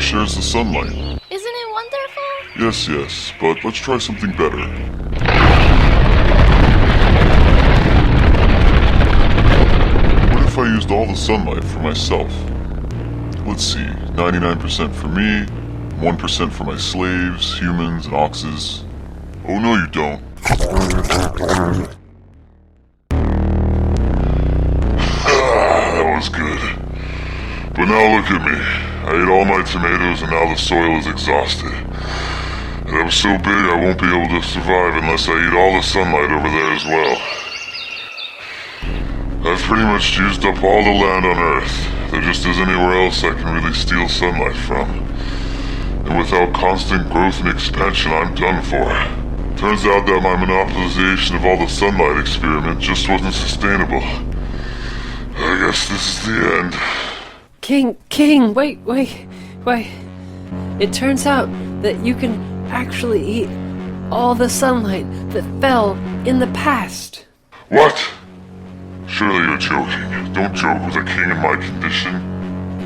shares the sunlight. Isn't it wonderful? Yes, yes, but let's try something better. What if I used all the sunlight for myself? Let's see, 99% for me, 1% for my slaves, humans, and oxes. Oh no you don't. That was good. But now look at me. I ate all my tomatoes and now the soil is exhausted. And I'm so big I won't be able to survive unless I eat all the sunlight over there as well. I've pretty much used up all the land on Earth. There just isn't anywhere else I can really steal sunlight from. And without constant growth and expansion, I'm done for. Turns out that my monopolization of all the sunlight experiment just wasn't sustainable. I guess this is the end. King, wait. It turns out that you can actually eat all the sunlight that fell in the past. What? Surely you're joking. Don't joke with a king in my condition.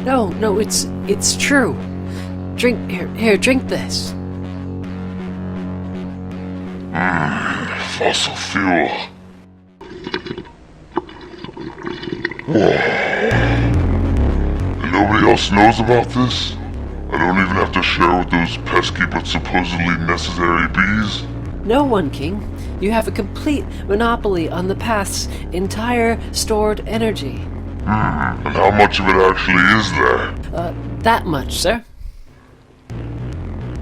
No, it's true. Drink, here, drink this. Fossil fuel. Whoa. And nobody else knows about this? I don't even have to share with those pesky but supposedly necessary bees? No one, King. You have a complete monopoly on the past's entire stored energy. And how much of it actually is there? That much, sir.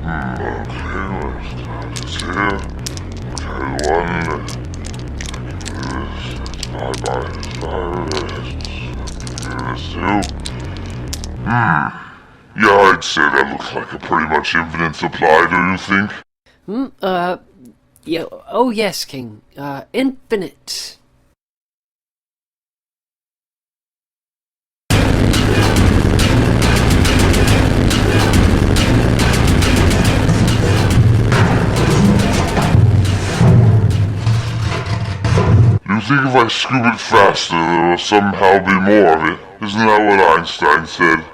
Okay, let's start this here. Okay, one. This two. Yeah, I'd say that looks like a pretty much infinite supply, do you think? Yeah, oh yes, King. Infinite. You think if I scoop it faster, there will somehow be more of it? Isn't that what Einstein said?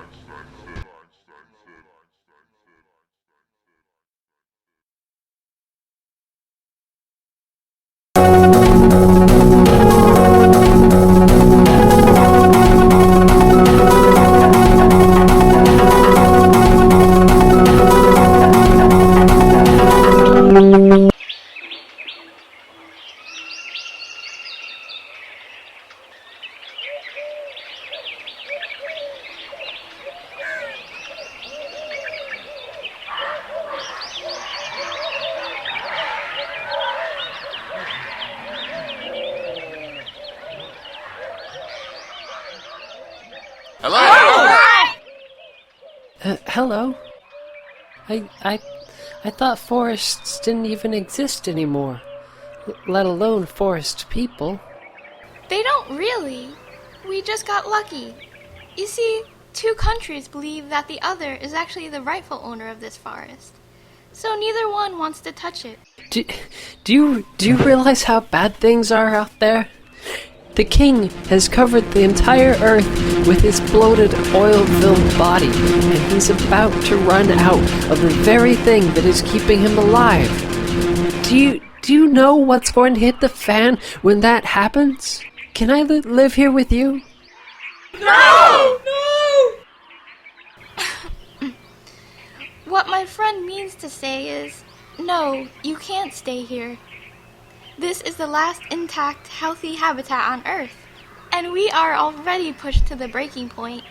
Hello? I thought forests didn't even exist anymore, let alone forest people. They don't don't really. We just got lucky. You see, 2 countries believe that the other is actually the rightful owner of this forest. So neither one wants to touch it. Do you realize how bad things are out there? The king has covered the entire earth with his bloated, oil-filled body, and he's about to run out of the very thing that is keeping him alive. Do you know what's going to hit the fan when that happens? Can I live here with you? No! What my friend means to say is, no, you can't stay here. This is the last intact, healthy habitat on Earth, and we are already pushed to the breaking point.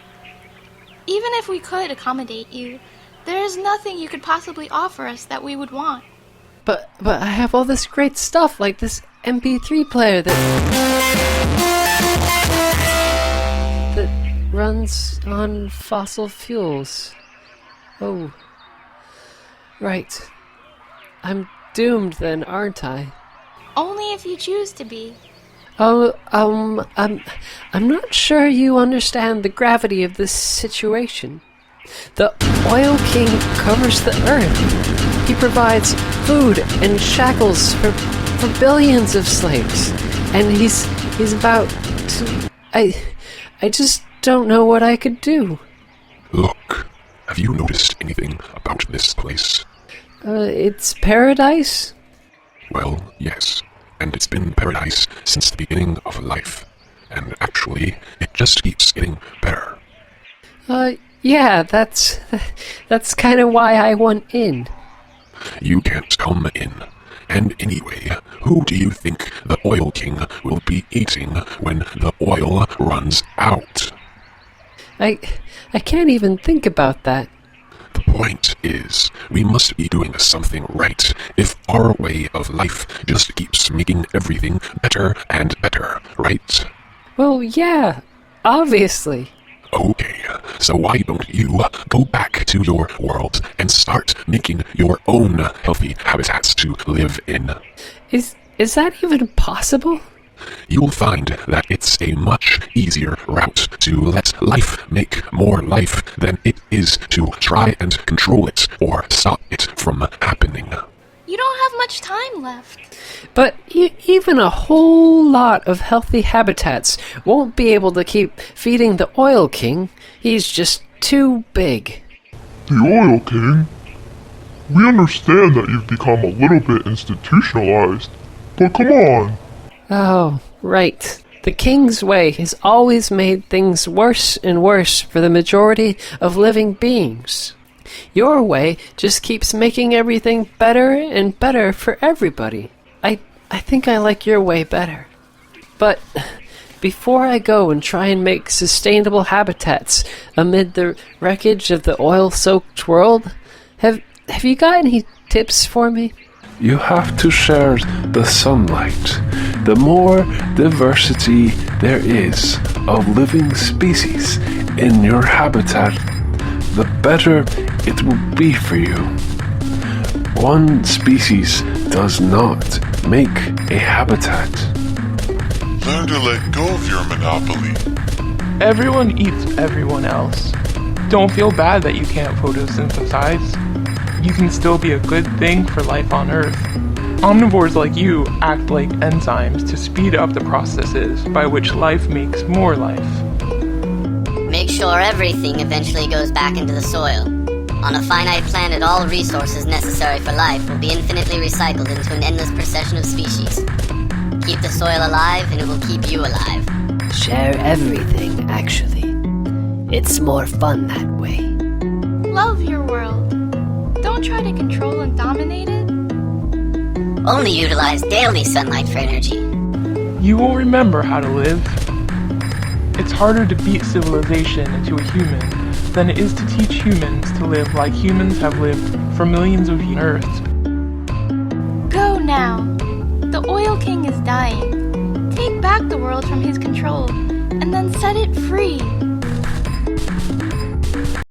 Even if we could accommodate you, there is nothing you could possibly offer us that we would want. But I have all this great stuff, like this MP3 player that runs on fossil fuels. Oh. Right. I'm doomed then, aren't I? Only if you choose to be. Oh, I'm not sure you understand the gravity of this situation. The Oil King covers the earth. He provides food and shackles for billions of slaves. And he's about to... I just don't know what I could do. Look, have you noticed anything about this place? It's paradise? Well, yes, and it's been paradise since the beginning of life, and actually, it just keeps getting better. Yeah, that's kind of why I want in. You can't come in. And anyway, who do you think the Oil King will be eating when the oil runs out? I can't even think about that. The point is, we must be doing something right if our way of life just keeps making everything better and better, right? Well, yeah, obviously. Okay, so why don't you go back to your world and start making your own healthy habitats to live in? Is that even possible? You'll find that it's a much easier route to let life make more life than it is to try and control it or stop it from happening. You don't have much time left. But even a whole lot of healthy habitats won't be able to keep feeding the Oil King. He's just too big. The Oil King? We understand that you've become a little bit institutionalized, but come on. Oh, right. The King's way has always made things worse and worse for the majority of living beings. Your way just keeps making everything better and better for everybody. I think I like your way better. But before I go and try and make sustainable habitats amid the wreckage of the oil-soaked world, have you got any tips for me? You have to share the sunlight. The more diversity there is of living species in your habitat, the better it will be for you. One species does not make a habitat. Learn to let go of your monopoly. Everyone eats everyone else. Don't feel bad that you can't photosynthesize. You can still be a good thing for life on Earth. Omnivores like you act like enzymes to speed up the processes by which life makes more life. Make sure everything eventually goes back into the soil. On a finite planet, all resources necessary for life will be infinitely recycled into an endless procession of species. Keep the soil alive and it will keep you alive. Share everything, actually. It's more fun that way. Love your world. Don't try to control and dominate it. Only utilize daily sunlight for energy. You will remember how to live. It's harder to beat civilization into a human than it is to teach humans to live like humans have lived for millions of Earths. Go now. The Oil King is dying. Take back the world from his control, and then set it free.